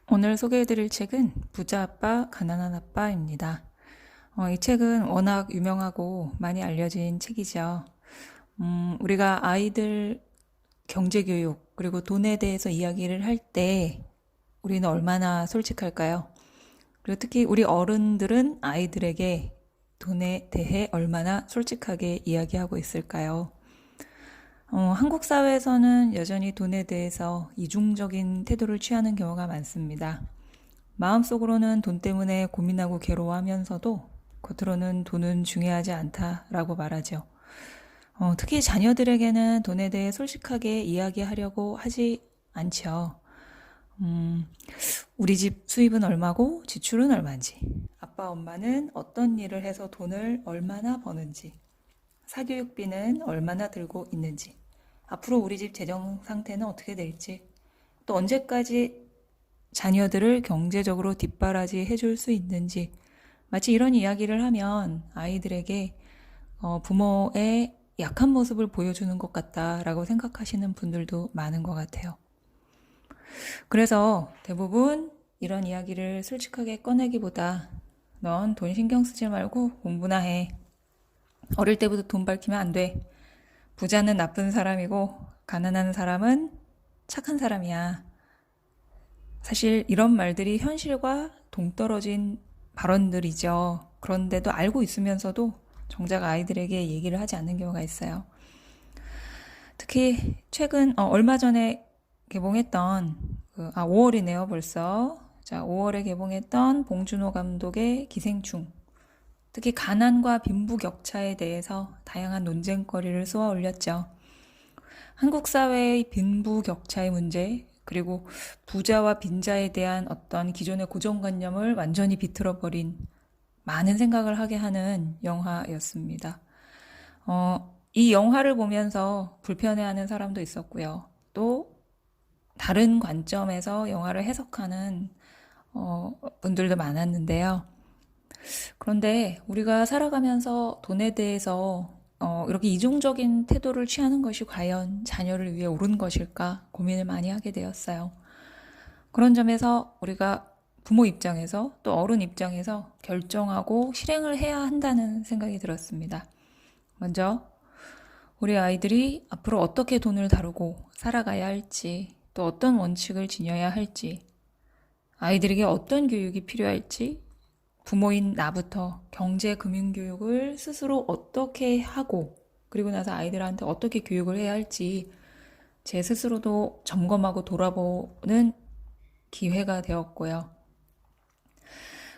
오늘 소개해드릴 책은 부자 아빠, 가난한 아빠입니다. 이 책은 워낙 유명하고 많이 알려진 책이죠. 우리가 아이들 경제교육, 그리고 돈에 대해서 이야기를 할 때 우리는 얼마나 솔직할까요? 그리고 특히 우리 어른들은 아이들에게 돈에 대해 얼마나 솔직하게 이야기하고 있을까요? 한국 사회에서는 여전히 돈에 대해서 이중적인 태도를 취하는 경우가 많습니다. 마음속으로는 돈 때문에 고민하고 괴로워하면서도 겉으로는 돈은 중요하지 않다라고 말하죠. 특히 자녀들에게는 돈에 대해 솔직하게 이야기하려고 하지 않죠. 우리 집 수입은 얼마고 지출은 얼마인지, 아빠 엄마는 어떤 일을 해서 돈을 얼마나 버는지, 사교육비는 얼마나 들고 있는지, 앞으로 우리 집 재정 상태는 어떻게 될지, 또 언제까지 자녀들을 경제적으로 뒷바라지 해줄 수 있는지, 마치 이런 이야기를 하면 아이들에게 부모의 약한 모습을 보여주는 것 같다라고 생각하시는 분들도 많은 것 같아요. 그래서 대부분 이런 이야기를 솔직하게 꺼내기보다 넌 돈 신경 쓰지 말고 공부나 해. 어릴 때부터 돈 밝히면 안 돼. 부자는 나쁜 사람이고 가난한 사람은 착한 사람이야. 사실 이런 말들이 현실과 동떨어진 발언들이죠. 그런데도 알고 있으면서도 정작 아이들에게 얘기를 하지 않는 경우가 있어요. 특히 최근 얼마 전에 개봉했던 5월이네요 벌써. 자, 5월에 개봉했던 봉준호 감독의 기생충. 특히 가난과 빈부격차에 대해서 다양한 논쟁거리를 쏘아 올렸죠. 한국 사회의 빈부격차의 문제, 그리고 부자와 빈자에 대한 어떤 기존의 고정관념을 완전히 비틀어버린 많은 생각을 하게 하는 영화였습니다. 이 영화를 보면서 불편해하는 사람도 있었고요. 또 다른 관점에서 영화를 해석하는 분들도 많았는데요. 그런데 우리가 살아가면서 돈에 대해서 이렇게 이중적인 태도를 취하는 것이 과연 자녀를 위해 옳은 것일까 고민을 많이 하게 되었어요. 그런 점에서 우리가 부모 입장에서 또 어른 입장에서 결정하고 실행을 해야 한다는 생각이 들었습니다. 먼저 우리 아이들이 앞으로 어떻게 돈을 다루고 살아가야 할지, 또 어떤 원칙을 지녀야 할지, 아이들에게 어떤 교육이 필요할지, 부모인 나부터 경제 금융 교육을 스스로 어떻게 하고, 그리고 나서 아이들한테 어떻게 교육을 해야 할지 제 스스로도 점검하고 돌아보는 기회가 되었고요.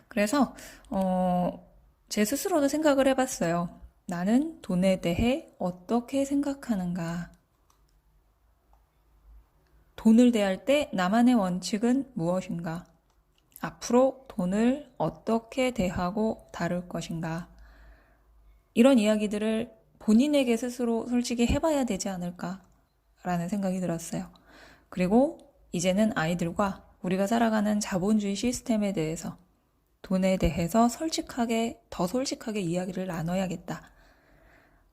그래서 제 스스로도 생각을 해봤어요. 나는 돈에 대해 어떻게 생각하는가? 돈을 대할 때 나만의 원칙은 무엇인가? 앞으로 돈을 어떻게 대하고 다룰 것인가? 이런 이야기들을 본인에게 스스로 솔직히 해봐야 되지 않을까라는 생각이 들었어요. 그리고 이제는 아이들과 우리가 살아가는 자본주의 시스템에 대해서 돈에 대해서 더 솔직하게 이야기를 나눠야겠다.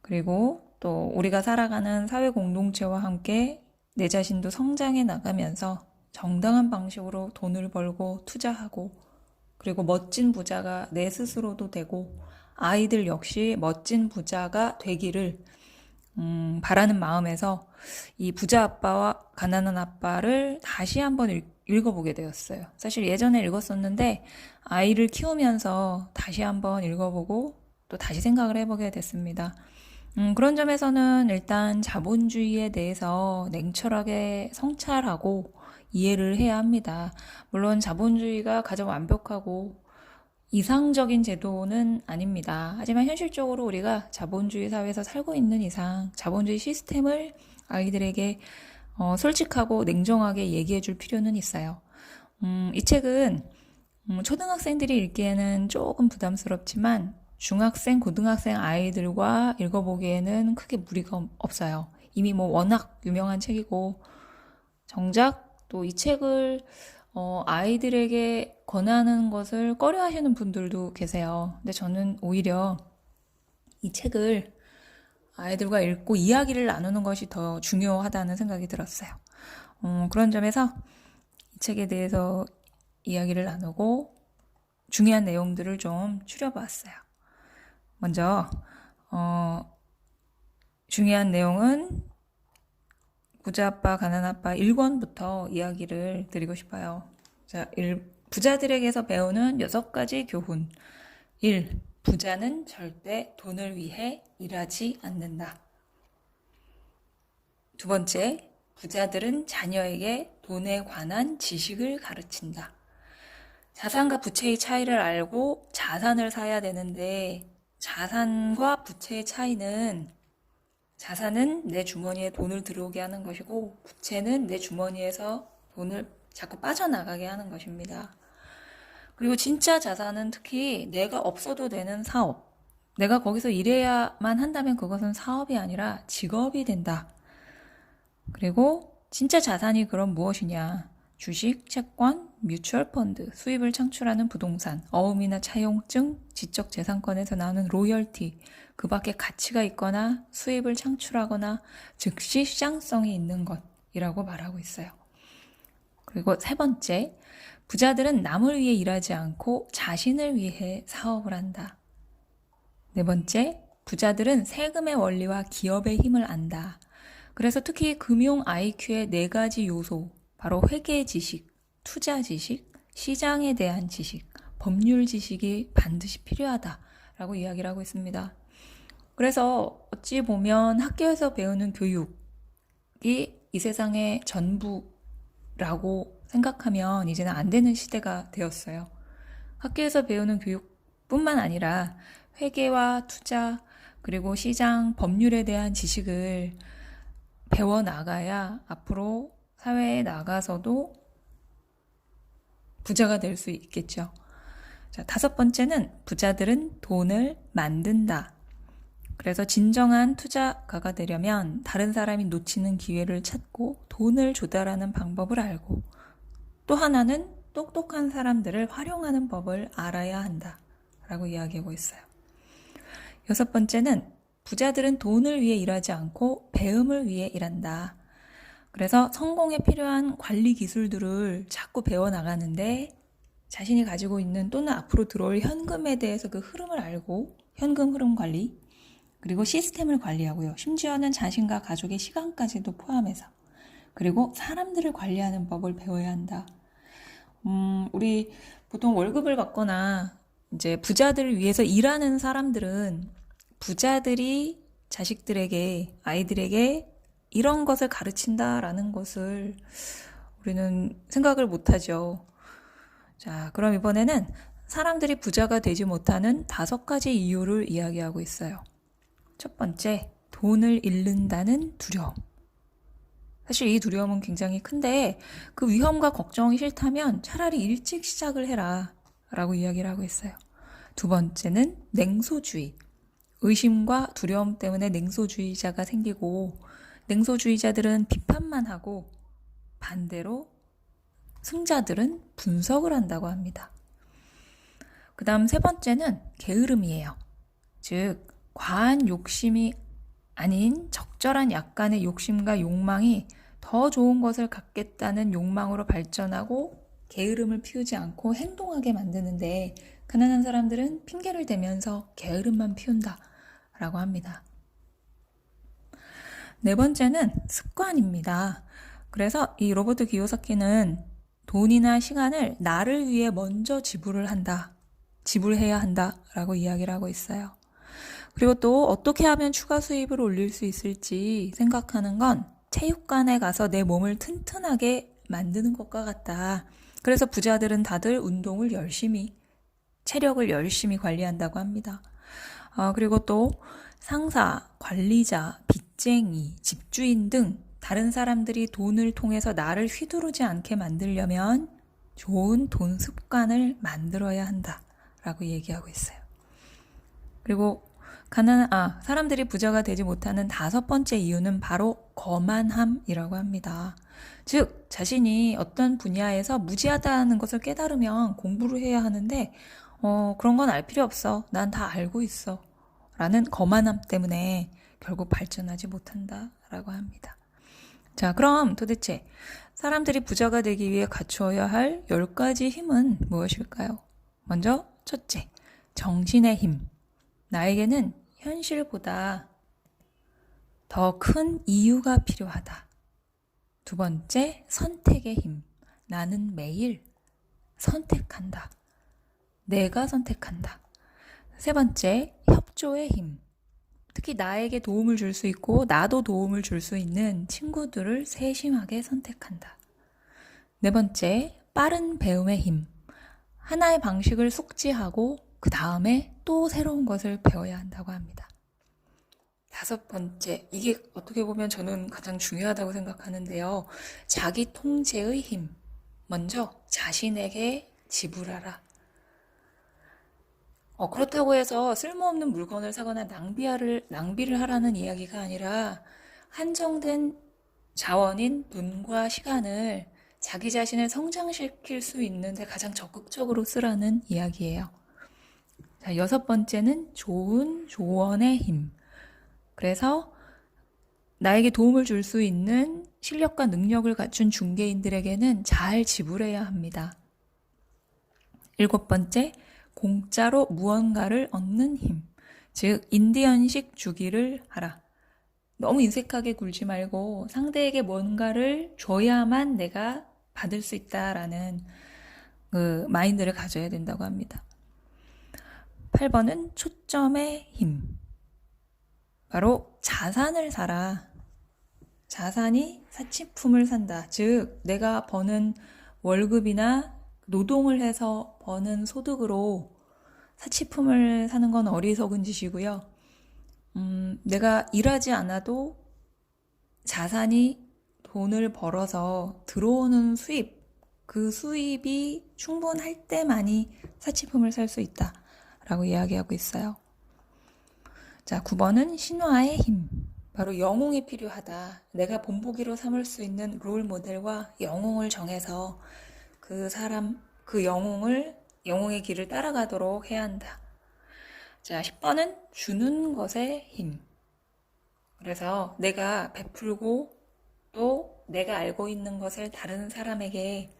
그리고 또 우리가 살아가는 사회 공동체와 함께 내 자신도 성장해 나가면서 정당한 방식으로 돈을 벌고 투자하고, 그리고 멋진 부자가 내 스스로도 되고 아이들 역시 멋진 부자가 되기를 바라는 마음에서 이 부자 아빠와 가난한 아빠를 다시 한번 읽어보게 되었어요. 사실 예전에 읽었었는데 아이를 키우면서 다시 한번 읽어보고 또 다시 생각을 해보게 됐습니다. 그런 점에서는 일단 자본주의에 대해서 냉철하게 성찰하고 이해를 해야 합니다. 물론 자본주의가 가장 완벽하고 이상적인 제도는 아닙니다. 하지만 현실적으로 우리가 자본주의 사회에서 살고 있는 이상 자본주의 시스템을 아이들에게 솔직하고 냉정하게 얘기해 줄 필요는 있어요. 이 책은 초등학생들이 읽기에는 조금 부담스럽지만 중학생, 고등학생 아이들과 읽어보기에는 크게 무리가 없어요. 이미 워낙 유명한 책이고, 정작 또 이 책을 아이들에게 권하는 것을 꺼려 하시는 분들도 계세요. 근데 저는 오히려 이 책을 아이들과 읽고 이야기를 나누는 것이 더 중요하다는 생각이 들었어요. 그런 점에서 이 책에 대해서 이야기를 나누고 중요한 내용들을 좀 추려봤어요. 먼저 중요한 내용은 부자 아빠, 가난 아빠 1권부터 이야기를 드리고 싶어요. 자, 부자들에게서 배우는 6가지 교훈. 1. 부자는 절대 돈을 위해 일하지 않는다. 두 번째, 부자들은 자녀에게 돈에 관한 지식을 가르친다. 자산과 부채의 차이를 알고 자산을 사야 되는데 자산과 부채의 차이는 자산은 내 주머니에 돈을 들어오게 하는 것이고 부채는 내 주머니에서 돈을 자꾸 빠져나가게 하는 것입니다. 그리고 진짜 자산은 특히 내가 없어도 되는 사업, 내가 거기서 일해야만 한다면 그것은 사업이 아니라 직업이 된다. 그리고 진짜 자산이 그럼 무엇이냐? 주식, 채권, 뮤추얼 펀드, 수입을 창출하는 부동산, 어음이나 차용증, 지적재산권에서 나오는 로열티, 그 밖에 가치가 있거나 수입을 창출하거나 즉시 시장성이 있는 것이라고 말하고 있어요. 그리고 세 번째, 부자들은 남을 위해 일하지 않고 자신을 위해 사업을 한다. 네 번째, 부자들은 세금의 원리와 기업의 힘을 안다. 그래서 특히 금융 IQ의 4가지 요소, 바로 회계 지식, 투자 지식, 시장에 대한 지식, 법률 지식이 반드시 필요하다라고 이야기를 하고 있습니다. 그래서 어찌 보면 학교에서 배우는 교육이 이 세상의 전부라고 생각하면 이제는 안 되는 시대가 되었어요. 학교에서 배우는 교육뿐만 아니라 회계와 투자, 그리고 시장, 법률에 대한 지식을 배워나가야 앞으로 사회에 나가서도 부자가 될 수 있겠죠. 자, 5번째는 부자들은 돈을 만든다. 그래서 진정한 투자가가 되려면 다른 사람이 놓치는 기회를 찾고 돈을 조달하는 방법을 알고 또 하나는 똑똑한 사람들을 활용하는 법을 알아야 한다. 라고 이야기하고 있어요. 6번째는 부자들은 돈을 위해 일하지 않고 배움을 위해 일한다. 그래서 성공에 필요한 관리 기술들을 자꾸 배워나가는데 자신이 가지고 있는 또는 앞으로 들어올 현금에 대해서 그 흐름을 알고 현금 흐름 관리, 그리고 시스템을 관리하고요. 심지어는 자신과 가족의 시간까지도 포함해서. 그리고 사람들을 관리하는 법을 배워야 한다. 우리 보통 월급을 받거나 이제 부자들을 위해서 일하는 사람들은 부자들이 자식들에게, 아이들에게 이런 것을 가르친다라는 것을 우리는 생각을 못하죠. 자, 그럼 이번에는 사람들이 부자가 되지 못하는 5가지 이유를 이야기하고 있어요. 첫 번째, 돈을 잃는다는 두려움. 사실 이 두려움은 굉장히 큰데 그 위험과 걱정이 싫다면 차라리 일찍 시작을 해라 라고 이야기를 하고 있어요. 두 번째는 냉소주의. 의심과 두려움 때문에 냉소주의자가 생기고 냉소주의자들은 비판만 하고 반대로 승자들은 분석을 한다고 합니다. 그 다음 3번째는 게으름이에요. 즉 과한 욕심이 아닌 적절한 약간의 욕심과 욕망이 더 좋은 것을 갖겠다는 욕망으로 발전하고 게으름을 피우지 않고 행동하게 만드는데 가난한 사람들은 핑계를 대면서 게으름만 피운다라고 합니다. 4번째는 습관입니다. 그래서 이 로버트 기요사키는 돈이나 시간을 나를 위해 먼저 지불해야 한다라고 이야기를 하고 있어요. 그리고 또 어떻게 하면 추가 수입을 올릴 수 있을지 생각하는 건 체육관에 가서 내 몸을 튼튼하게 만드는 것과 같다. 그래서 부자들은 다들 운동을 체력을 열심히 관리한다고 합니다. 그리고 또 상사, 관리자, 빚쟁이, 집주인 등 다른 사람들이 돈을 통해서 나를 휘두르지 않게 만들려면 좋은 돈 습관을 만들어야 한다라고 얘기하고 있어요. 그리고 사람들이 부자가 되지 못하는 5번째 이유는 바로 거만함이라고 합니다. 즉, 자신이 어떤 분야에서 무지하다는 것을 깨달으면 공부를 해야 하는데 그런 건 알 필요 없어. 난 다 알고 있어. 라는 거만함 때문에 결국 발전하지 못한다라고 합니다. 자, 그럼 도대체 사람들이 부자가 되기 위해 갖추어야 할 10가지 힘은 무엇일까요? 먼저 첫째, 정신의 힘. 나에게는 현실보다 더 큰 이유가 필요하다. 두 번째, 선택의 힘. 나는 매일 선택한다. 내가 선택한다. 세 번째, 협조의 힘. 특히 나에게 도움을 줄 수 있고 나도 도움을 줄 수 있는 친구들을 세심하게 선택한다. 네 번째, 빠른 배움의 힘. 하나의 방식을 숙지하고 그 다음에 또 새로운 것을 배워야 한다고 합니다. 다섯 번째, 이게 어떻게 보면 저는 가장 중요하다고 생각하는데요. 자기 통제의 힘. 먼저 자신에게 지불하라. 그렇다고 해서 쓸모없는 물건을 사거나 낭비를 하라는 이야기가 아니라 한정된 자원인 돈과 시간을 자기 자신을 성장시킬 수 있는데 가장 적극적으로 쓰라는 이야기예요. 자, 여섯 번째는 좋은 조언의 힘. 그래서 나에게 도움을 줄 수 있는 실력과 능력을 갖춘 중개인들에게는 잘 지불해야 합니다. 일곱 번째, 공짜로 무언가를 얻는 힘. 즉, 인디언식 주기를 하라. 너무 인색하게 굴지 말고 상대에게 뭔가를 줘야만 내가 받을 수 있다라는 그 마인드를 가져야 된다고 합니다. 8번은 초점의 힘. 바로 자산을 사라. 자산이 사치품을 산다. 즉, 내가 버는 월급이나 노동을 해서 버는 소득으로 사치품을 사는 건 어리석은 짓이고요. 내가 일하지 않아도 자산이 돈을 벌어서 들어오는 수입, 그 수입이 충분할 때만이 사치품을 살 수 있다라고 이야기하고 있어요. 자, 9번은 신화의 힘. 바로 영웅이 필요하다. 내가 본보기로 삼을 수 있는 롤 모델과 영웅을 정해서 그 영웅의 길을 따라가도록 해야 한다. 자, 10번은 주는 것의 힘. 그래서 내가 베풀고 또 내가 알고 있는 것을 다른 사람에게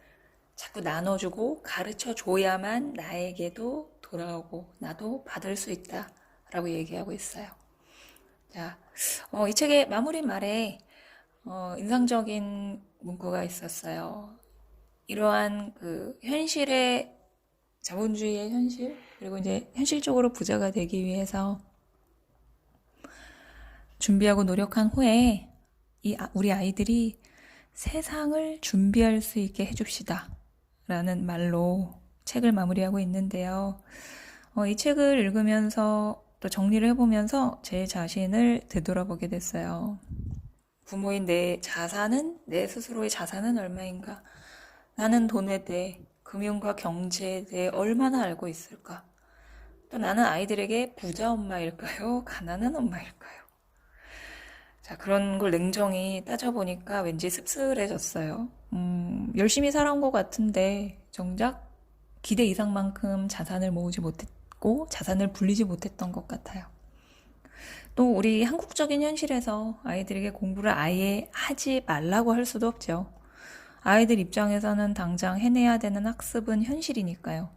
자꾸 나눠주고 가르쳐 줘야만 나에게도 돌아오고 나도 받을 수 있다. 라고 얘기하고 있어요. 자, 이 책의 마무리 말에 인상적인 문구가 있었어요. 이러한 그 현실의 자본주의의 현실, 그리고 이제 현실적으로 부자가 되기 위해서 준비하고 노력한 후에 우리 아이들이 세상을 준비할 수 있게 해줍시다 라는 말로 책을 마무리하고 있는데요. 이 책을 읽으면서 또 정리를 해보면서 제 자신을 되돌아보게 됐어요. 부모인 내 스스로의 자산은 얼마인가? 나는 돈에 대해, 금융과 경제에 대해 얼마나 알고 있을까? 또 나는 아이들에게 부자 엄마일까요? 가난한 엄마일까요? 자, 그런 걸 냉정히 따져보니까 왠지 씁쓸해졌어요. 열심히 살아온 것 같은데 정작 기대 이상만큼 자산을 모으지 못했고 자산을 불리지 못했던 것 같아요. 또 우리 한국적인 현실에서 아이들에게 공부를 아예 하지 말라고 할 수도 없죠. 아이들 입장에서는 당장 해내야 되는 학습은 현실이니까요.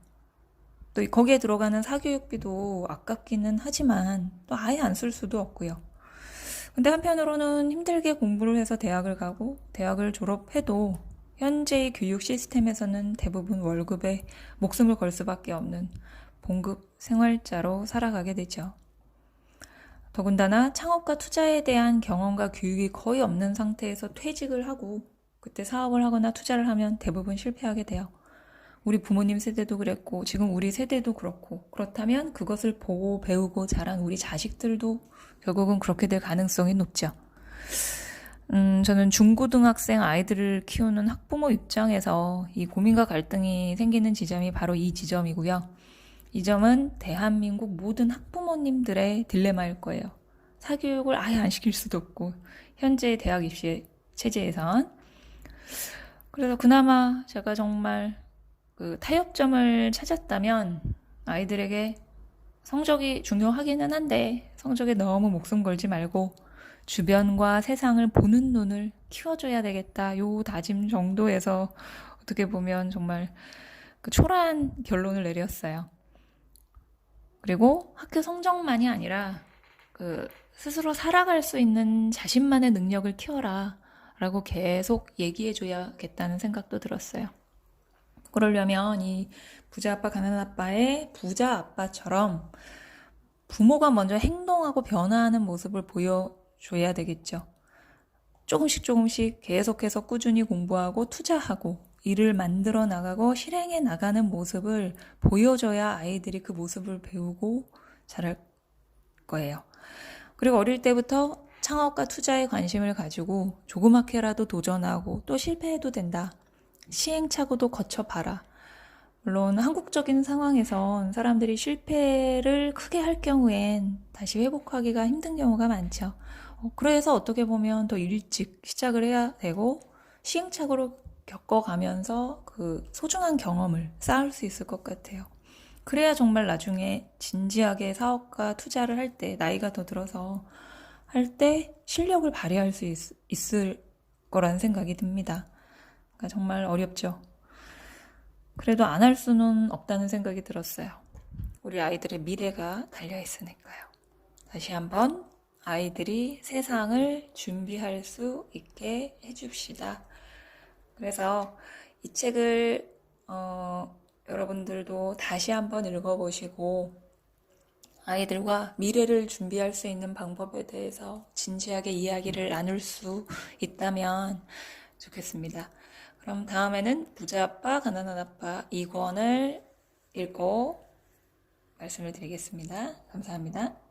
또 거기에 들어가는 사교육비도 아깝기는 하지만 또 아예 안 쓸 수도 없고요. 근데 한편으로는 힘들게 공부를 해서 대학을 가고 대학을 졸업해도 현재의 교육 시스템에서는 대부분 월급에 목숨을 걸 수밖에 없는 봉급 생활자로 살아가게 되죠. 더군다나 창업과 투자에 대한 경험과 교육이 거의 없는 상태에서 퇴직을 하고 그때 사업을 하거나 투자를 하면 대부분 실패하게 돼요. 우리 부모님 세대도 그랬고 지금 우리 세대도 그렇고 그렇다면 그것을 보고 배우고 자란 우리 자식들도 결국은 그렇게 될 가능성이 높죠. 저는 중고등학생 아이들을 키우는 학부모 입장에서 이 고민과 갈등이 생기는 지점이 바로 이 지점이고요. 이 점은 대한민국 모든 학부모님들의 딜레마일 거예요. 사교육을 아예 안 시킬 수도 없고 현재의 대학 입시 체제에선. 그래서 그나마 제가 정말 그 타협점을 찾았다면 아이들에게 성적이 중요하기는 한데 성적에 너무 목숨 걸지 말고 주변과 세상을 보는 눈을 키워줘야 되겠다. 요 다짐 정도에서 어떻게 보면 정말 그 초라한 결론을 내렸어요. 그리고 학교 성적만이 아니라 그 스스로 살아갈 수 있는 자신만의 능력을 키워라 라고 계속 얘기해줘야겠다는 생각도 들었어요. 그러려면 이 부자 아빠 가난한 아빠의 부자 아빠처럼 부모가 먼저 행동하고 변화하는 모습을 보여줘야 되겠죠. 조금씩 계속해서 꾸준히 공부하고 투자하고 일을 만들어 나가고 실행해 나가는 모습을 보여줘야 아이들이 그 모습을 배우고 자랄 거예요. 그리고 어릴 때부터 창업과 투자에 관심을 가지고 조그맣게라도 도전하고 또 실패해도 된다. 시행착오도 거쳐봐라. 물론 한국적인 상황에선 사람들이 실패를 크게 할 경우엔 다시 회복하기가 힘든 경우가 많죠. 그래서 어떻게 보면 더 일찍 시작을 해야 되고 시행착오를 겪어가면서 그 소중한 경험을 쌓을 수 있을 것 같아요. 그래야 정말 나중에 진지하게 사업과 투자를 할 때, 나이가 더 들어서 할 때 실력을 발휘할 수 있을 거라는 생각이 듭니다. 그러니까 정말 어렵죠. 그래도 안 할 수는 없다는 생각이 들었어요. 우리 아이들의 미래가 달려있으니까요. 다시 한번 아이들이 세상을 준비할 수 있게 해줍시다. 그래서 이 책을 여러분들도 다시 한번 읽어보시고 아이들과 미래를 준비할 수 있는 방법에 대해서 진지하게 이야기를 나눌 수 있다면 좋겠습니다. 그럼 다음에는 부자 아빠, 가난한 아빠 2권을 읽고 말씀을 드리겠습니다. 감사합니다.